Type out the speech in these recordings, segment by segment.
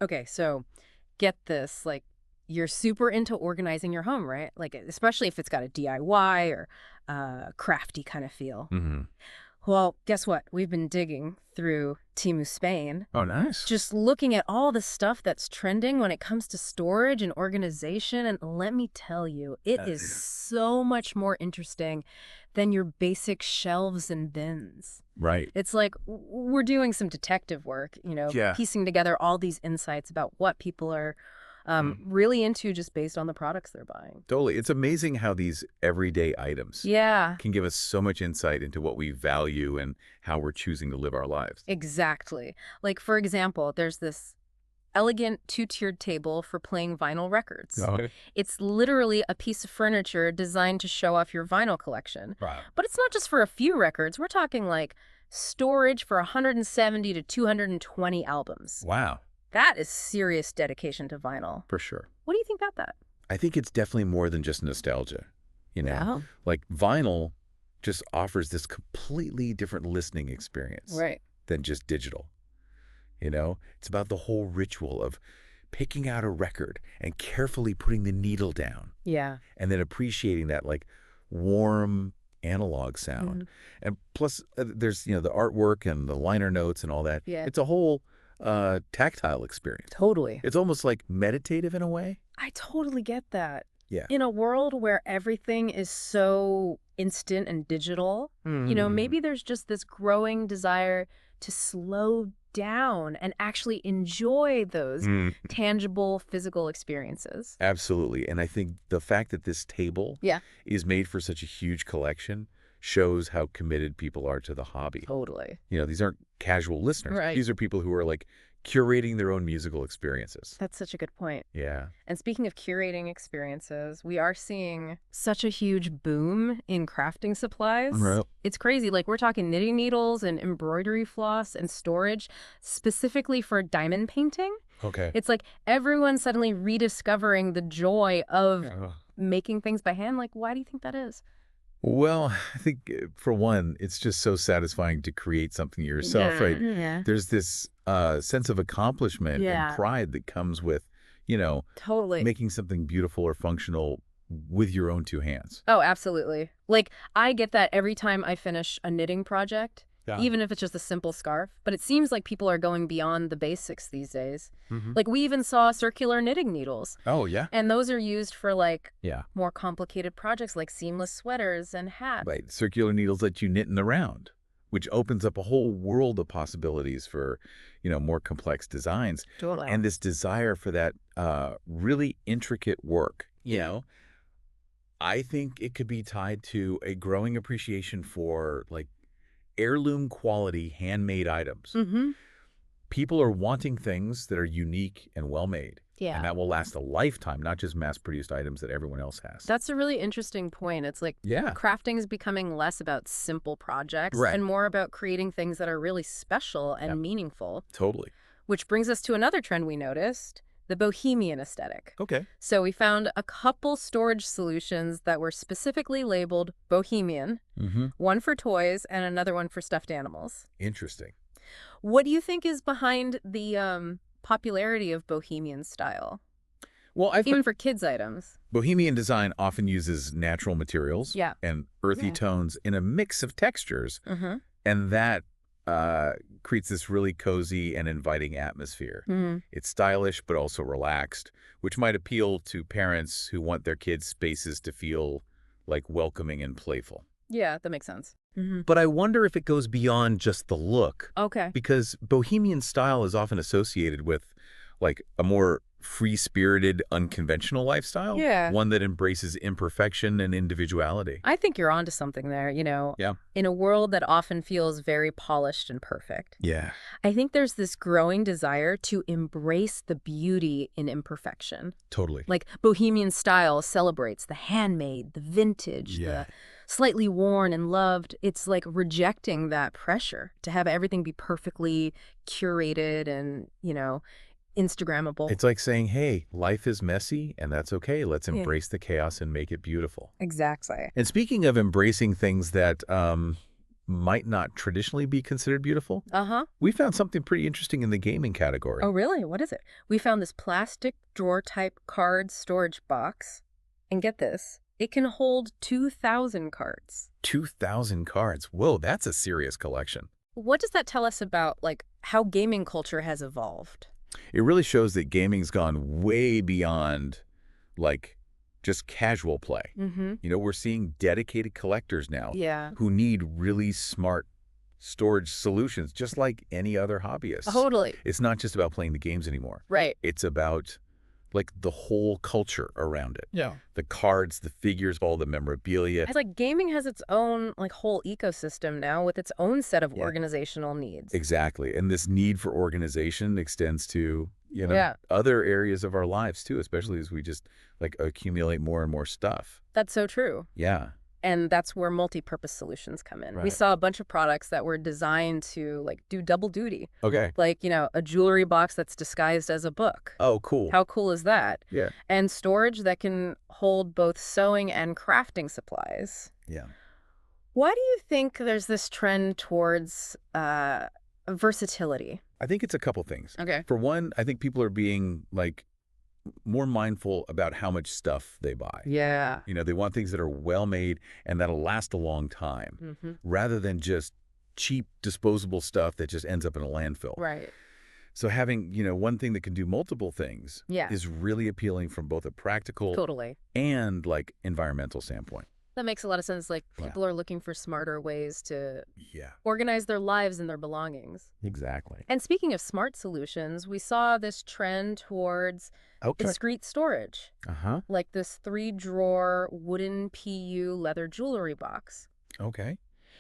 Okay, so get this, like you're super into organizing your home, right? Like especially if it's got a DIY or crafty kind of feel. Hmm. Well, guess what? We've been digging through TEMU Spain, Oh, nice. just looking at all the stuff that's trending when it comes to storage and organization. And let me tell you, it is Yeah. so much more interesting than your basic shelves and bins. Right. It's like we're doing some detective work, Yeah. piecing together all these insights about what people are Mm. really into just based on the products they're buying. Totally. It's amazing how these everyday items Yeah, can give us so much insight into what we value and how we're choosing to live our lives. exactly. Like, for example, there's this elegant two-tiered table for playing vinyl records. Oh, It's literally a piece of furniture designed to show off your vinyl collection. wow. But it's not just for a few records. We're talking like storage for 170 to 220 albums. Wow. That is serious dedication to vinyl. For sure. What do you think about that? I think it's definitely more than just nostalgia. You know, Yeah. like vinyl just offers this completely different listening experience Right. than just digital. It's about the whole ritual of picking out a record and carefully putting the needle down Yeah. and then appreciating that like warm analog sound. Mhm. And plus there's, the artwork and the liner notes and all that. Yeah. It's a whole tactile experience. Totally. It's almost like meditative in a way. I totally get that. Yeah. In a world where everything is so instant and digital, maybe there's just this growing desire to slow down and actually enjoy those Mm, tangible physical experiences. absolutely. And I think the fact that this table Yeah. is made for such a huge collection shows how committed people are to the hobby. Totally. These aren't casual listeners. Right. These are people who are like curating their own musical experiences. That's such a good point. Yeah. And speaking of curating experiences, we are seeing such a huge boom in crafting supplies. Right. It's crazy. Like, we're talking knitting needles and embroidery floss and storage specifically for diamond painting. Okay. It's like everyone's suddenly rediscovering the joy of Yeah. making things by hand. Like, why do you think that is? Well, I think for one, it's just so satisfying to create something yourself, right? Yeah. There's this sense of accomplishment Yeah. and pride that comes with, you know, Totally. making something beautiful or functional with your own two hands. Oh, absolutely. Like, I get that every time I finish a knitting project, Yeah. even if it's just a simple scarf. But it seems like people are going beyond the basics these days. Hmm. Like, we even saw circular knitting needles, Oh, yeah. and those are used for, like, Yeah. more complicated projects like seamless sweaters and hats. Right. Circular needles let you knit in the round, which opens up a whole world of possibilities for, more complex designs. Totally. And this desire for that really intricate work, I think it could be tied to a growing appreciation for like heirloom quality handmade items. Mm-hmm. People are wanting things that are unique and well made. Yeah. And that will last a lifetime, not just mass produced items that everyone else has. That's a really interesting point. It's like Yeah. crafting is becoming less about simple projects Right. and more about creating things that are really special and Yep. meaningful, Totally. which brings us to another trend we noticed, the bohemian aesthetic. Okay. So we found a couple storage solutions that were specifically labeled bohemian, Mm-hmm. one for toys and another one for stuffed animals. Interesting. What do you think is behind the popularity of bohemian style, Well, I even find for kids' items? bohemian design often uses natural materials Yeah. and earthy Yeah. tones in a mix of textures, Mm-hmm. and that creates this really cozy and inviting atmosphere. Mm-hmm. It's stylish but also relaxed, which might appeal to parents who want their kids' spaces to feel like welcoming and playful. Yeah, that makes sense. Mm-hmm. But I wonder if it goes beyond just the look, Okay. because bohemian style is often associated with like a more free-spirited, unconventional lifestyle, Yeah. one that embraces imperfection and individuality. I think you're onto something there, Yeah. in a world that often feels very polished and perfect. Yeah. I think there's this growing desire to embrace the beauty in imperfection. Totally. Like bohemian style celebrates the handmade, the vintage, Yeah. the slightly worn and loved. It's like rejecting that pressure to have everything be perfectly curated and, Instagrammable. It's like saying, hey, life is messy, and that's okay. Let's Yeah. embrace the chaos and make it beautiful. Exactly. And speaking of embracing things that might not traditionally be considered beautiful. Uh-huh. We found something pretty interesting in the gaming Oh, category. really? What is it? We found this plastic drawer-type card storage box. And get this, it can hold 2,000 cards. 2,000 cards. Whoa, that's a serious collection. What does that tell us about, like, how gaming culture has evolved? It really shows that gaming's gone way beyond, like, just casual play. Mm-hmm. We're seeing dedicated collectors now Yeah. who need really smart storage solutions, just like any other hobbyist. Totally. It's not just about playing the games anymore. Right. It's about, like, the whole culture around it. Yeah. The cards, the figures, all the memorabilia. It's like gaming has its own, like, whole ecosystem now with its own set of Yeah. organizational needs. Exactly. And this need for organization extends to, Yeah. other areas of our lives too, especially as we just, like, accumulate more and more stuff. That's so true. Yeah. And that's where multi-purpose solutions come in. We Right. saw a bunch of products that were designed to, like, do double duty. Okay. Like, a jewelry box that's disguised as a book. Oh, cool. How cool is that? Yeah. And storage that can hold both sewing and crafting supplies. Yeah. Why do you think there's this trend towards versatility? I think it's a couple things. Okay. For one, I think people are being, like, more mindful about how much stuff they buy. Yeah. They want things that are well made and that'll last a long time, Mm-hmm. rather than just cheap disposable stuff that just ends up in a landfill. Right. So having, one thing that can do multiple things Yeah. is really appealing from both a practical Totally. and, like, environmental standpoint. That makes a lot of sense. Like, Yeah. people are looking for smarter ways to Yeah, organize their lives and their belongings. exactly. And speaking of smart solutions, we saw this trend towards Okay. discrete storage, Uh-huh. like this 3-drawer wooden PU leather jewelry box. Okay.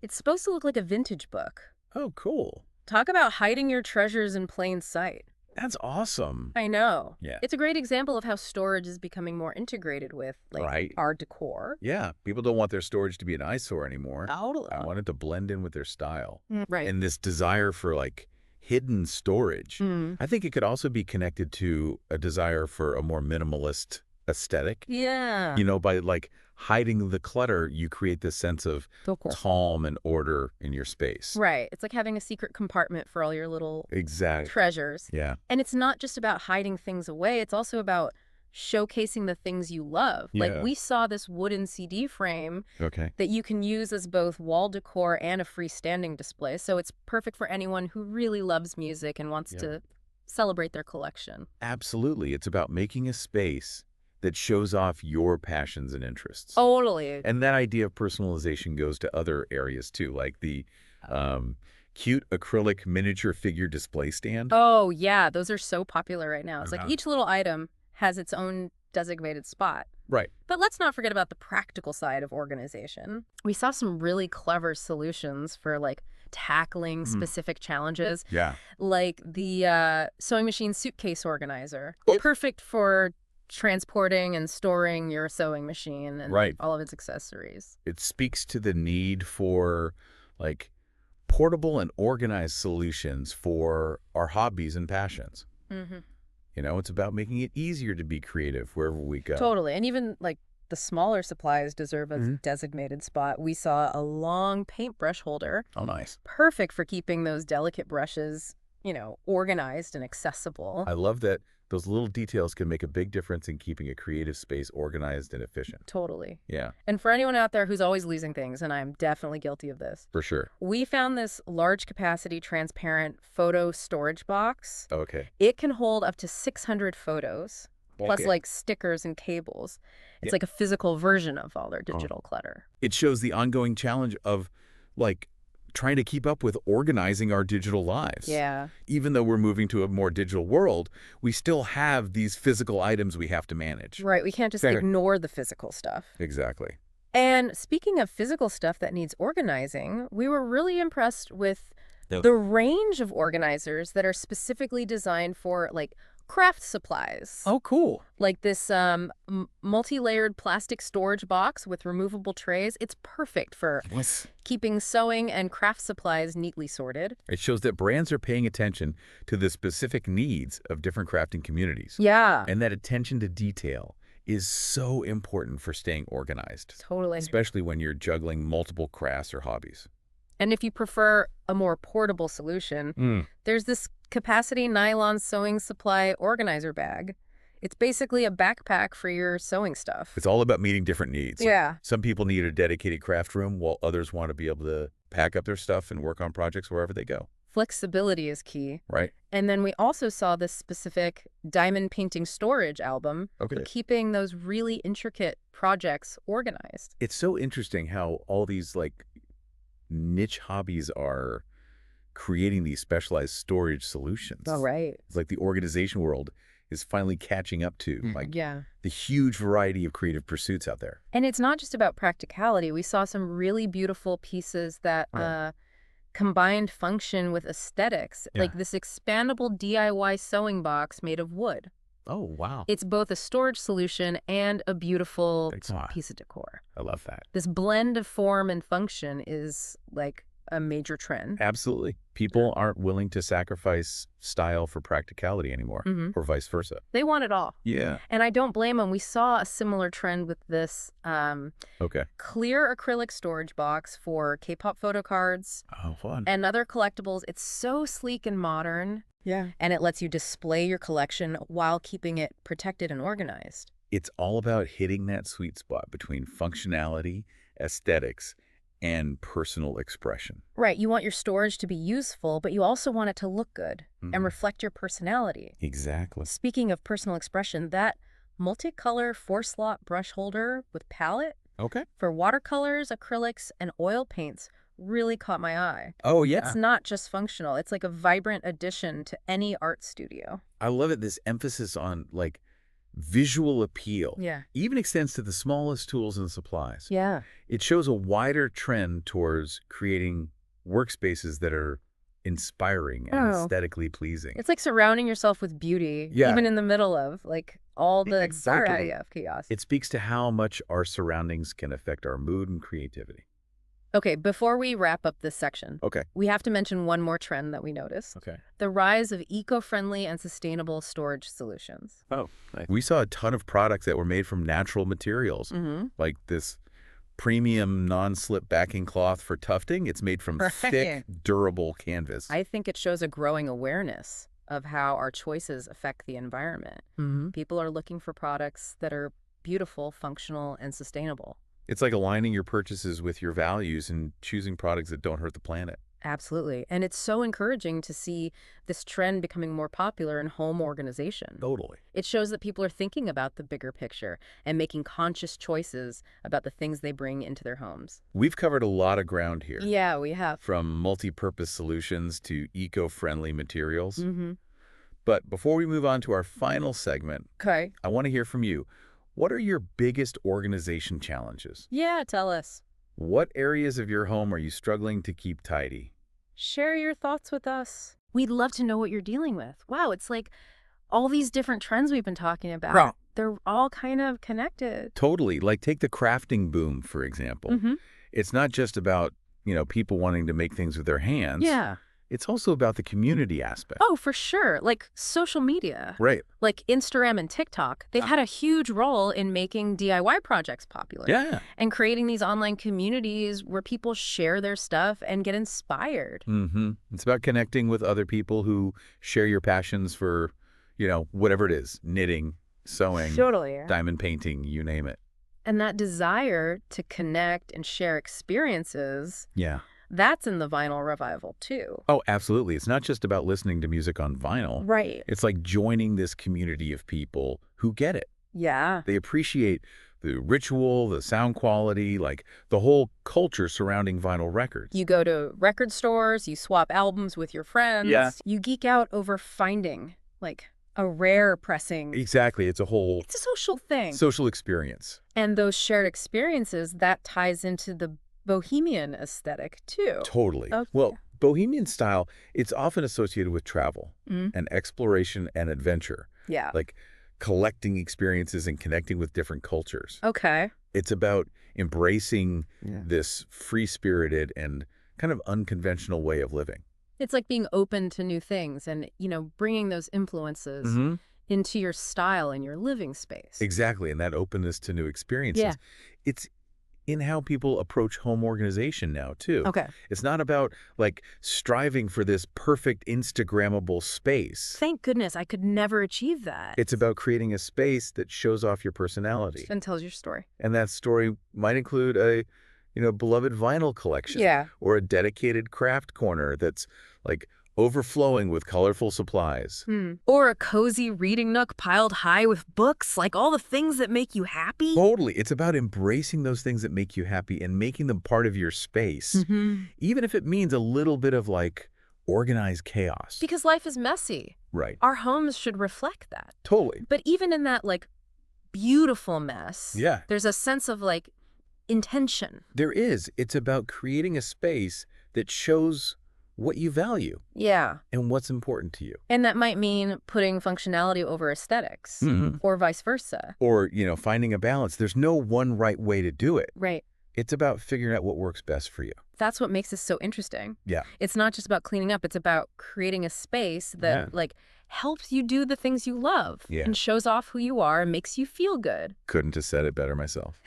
It's supposed to look like a vintage book. Oh, cool. Talk about hiding your treasures in plain sight. That's awesome. I know. Yeah. It's a great example of how storage is becoming more integrated with, like, Right. our decor. Yeah, people don't want their storage to be an eyesore anymore. Totally. I want it to blend in with their style. Right. And this desire for, like, hidden storage, I think it could also be connected to a desire for a more minimalist aesthetic. Yeah. By, like, hiding the clutter, you create this sense of Of course. calm and order in your space. Right. It's like having a secret compartment for all your little Exactly. treasures. Yeah. And it's not just about hiding things away. It's also about showcasing the things you love. Yeah. Like, we saw this wooden CD frame Okay. that you can use as both wall decor and a freestanding display. So it's perfect for anyone who really loves music and wants Yeah. to celebrate their collection. Absolutely. It's about making a space that shows off your passions and interests. Totally. And that idea of personalization goes to other areas too, like the cute acrylic miniature figure display stand. Oh, yeah. Those are so popular right now. It's like Uh-huh. each little item has its own designated spot. Right. But let's not forget about the practical side of organization. We saw some really clever solutions for, like, tackling specific challenges, Yeah. like the sewing machine suitcase organizer. Yep. Perfect for transporting and storing your sewing machine and Right. all of its accessories. It speaks to the need for, like, portable and organized solutions for our hobbies and passions. Mm-hmm. It's about making it easier to be creative wherever we go. Totally. And even, like, the smaller supplies deserve a Mhm. designated spot. We saw a long paintbrush holder, Oh, nice. perfect for keeping those delicate brushes, organized and accessible. I love that those little details can make a big difference in keeping a creative space organized and efficient. Totally. Yeah, And for anyone out there who's always losing things, and I'm definitely guilty of this, for sure. we found this large capacity transparent photo storage box. Okay. It can hold up to 600 photos, plus, Okay. like, stickers and cables. It's Yeah. like a physical version of all their digital clutter. It shows the ongoing challenge of, like, trying to keep up with organizing our digital lives. Yeah. Even though we're moving to a more digital world, we still have these physical items we have to manage. Right. We can't just Fair. ignore the physical stuff. Exactly. And speaking of physical stuff that needs organizing, we were really impressed with Yep. the range of organizers that are specifically designed for, like, craft supplies. Oh, cool. Like this multi-layered plastic storage box with removable trays. It's perfect for keeping sewing and craft supplies neatly sorted. It shows that brands are paying attention to the specific needs of different crafting communities. Yeah. And that attention to detail is so important for staying organized, Totally. especially when you're juggling multiple crafts or hobbies. And if you prefer a more portable solution, there's this capacity nylon sewing supply organizer bag. It's basically a backpack for your sewing stuff. It's all about meeting different needs. Yeah. Some people need a dedicated craft room, while others want to be able to pack up their stuff and work on projects wherever they go. Flexibility is key. Right. And then we also saw this specific diamond painting storage album for Okay. keeping those really intricate projects organized. It's so interesting how all these like niche hobbies are creating these specialized storage solutions. Oh, right. It's like the organization world is finally catching up to like Yeah. the huge variety of creative pursuits out there. And it's not just about practicality. We saw some really beautiful pieces that combined function with aesthetics, Yeah. like this expandable DIY sewing box made of wood. Oh, wow. It's both a storage solution and a beautiful Thanks a lot. piece of decor. I love that. This blend of form and function is like a major trend. Absolutely. People aren't willing to sacrifice style for practicality anymore, or vice versa. They want it all. Yeah. And I don't blame them. We saw a similar trend with this Okay. clear acrylic storage box for K-pop photo cards Oh, fun. and other collectibles. It's so sleek and modern. Yeah. And it lets you display your collection while keeping it protected and organized. It's all about hitting that sweet spot between functionality, aesthetics, and personal expression. Right. You want your storage to be useful, but you also want it to look good and reflect your personality. Exactly. Speaking of personal expression, that multicolor 4-slot brush holder with palette Okay. for watercolors, acrylics, and oil paints really caught my eye. Oh, yeah. It's not just functional. It's like a vibrant addition to any art studio. I love it. This emphasis on like visual appeal Yeah. even extends to the smallest tools and supplies. Yeah. It shows a wider trend towards creating workspaces that are inspiring and Oh. aesthetically pleasing. It's like surrounding yourself with beauty, Yeah. even in the middle of like all the Exactly. chaos. It speaks to how much our surroundings can affect our mood and creativity. Okay, before we wrap up this section, Okay. we have to mention one more trend that we noticed. Okay. The rise of eco-friendly and sustainable storage solutions. Oh, nice. We saw a ton of products that were made from natural materials, like this premium non-slip backing cloth for tufting. It's made from thick, durable canvas. I think it shows a growing awareness of how our choices affect the environment. People are looking for products that are beautiful, functional, and sustainable. It's like aligning your purchases with your values and choosing products that don't hurt the planet. Absolutely. And it's so encouraging to see this trend becoming more popular in home organization. Totally. It shows that people are thinking about the bigger picture and making conscious choices about the things they bring into their homes. We've covered a lot of ground here. Yeah, we have. From multi-purpose solutions to eco-friendly materials. But before we move on to our final segment, Okay. I want to hear from you. What are your biggest organization challenges? Yeah, tell us. What areas of your home are you struggling to keep tidy? Share your thoughts with us. We'd love to know what you're dealing with. Wow, it's like all these different trends we've been talking about. Right. They're all kind of connected. Totally. Like take the crafting boom, for example. It's not just about, people wanting to make things with their hands. Yeah. It's also about the community aspect. Oh, for sure. Like social media. Right. Like Instagram and TikTok, they've had a huge role in making DIY projects popular. Yeah. And creating these online communities where people share their stuff and get inspired. It's about connecting with other people who share your passions for, whatever it is, knitting, sewing, Totally. diamond painting, you name it. And that desire to connect and share experiences, Yeah. that's in the vinyl revival too. Oh, absolutely. It's not just about listening to music on vinyl. Right. It's like joining this community of people who get it. Yeah. They appreciate the ritual, the sound quality, like the whole culture surrounding vinyl records. You go to record stores, you swap albums with your friends. Yeah. You geek out over finding like a rare pressing. Exactly. It's a whole It's a social thing. social experience. And those shared experiences, that ties into the bohemian aesthetic too. Totally. Okay. Well, bohemian style, it's often associated with travel and exploration and adventure, Yeah. like collecting experiences and connecting with different cultures. Okay. It's about embracing this free-spirited and kind of unconventional way of living. It's like being open to new things and, bringing those influences into your style and your living space. Exactly, and that openness to new experiences. Yeah. in how people approach home organization now, too. Okay. It's not about, like, striving for this perfect Instagrammable space. Thank goodness, I could never achieve that. It's about creating a space that shows off your personality. And tells your story. And that story might include a, beloved vinyl collection. Yeah. Or a dedicated craft corner that's, like, overflowing with colorful supplies. Or a cozy reading nook piled high with books, like all the things that make you happy. Totally. It's about embracing those things that make you happy and making them part of your space, even if it means a little bit of, like, organized chaos. Because life is messy. Right. Our homes should reflect that. Totally. But even in that, like, beautiful mess, Yeah. there's a sense of, like, intention. There is. It's about creating a space that shows what you value Yeah. and what's important to you. And that might mean putting functionality over aesthetics, or vice versa. Or, finding a balance. There's no one right way to do it. Right. It's about figuring out what works best for you. That's what makes this so interesting. Yeah. It's not just about cleaning up. It's about creating a space that, like, helps you do the things you love and shows off who you are and makes you feel good. Couldn't have said it better myself.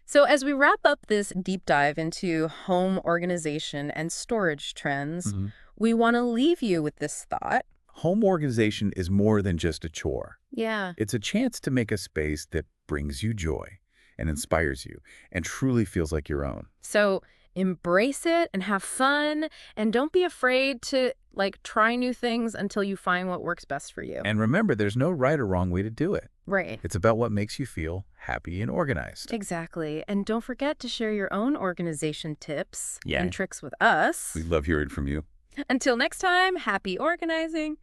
So as we wrap up this deep dive into home organization and storage trends, we want to leave you with this thought. Home organization is more than just a chore. Yeah. It's a chance to make a space that brings you joy and inspires you and truly feels like your own. So embrace it and have fun, and don't be afraid to, like, try new things until you find what works best for you. And remember, there's no right or wrong way to do it. Right. It's about what makes you feel happy and organized. Exactly. And don't forget to share your own organization tips Yeah. and tricks with us. We love hearing from you. Until next time, happy organizing.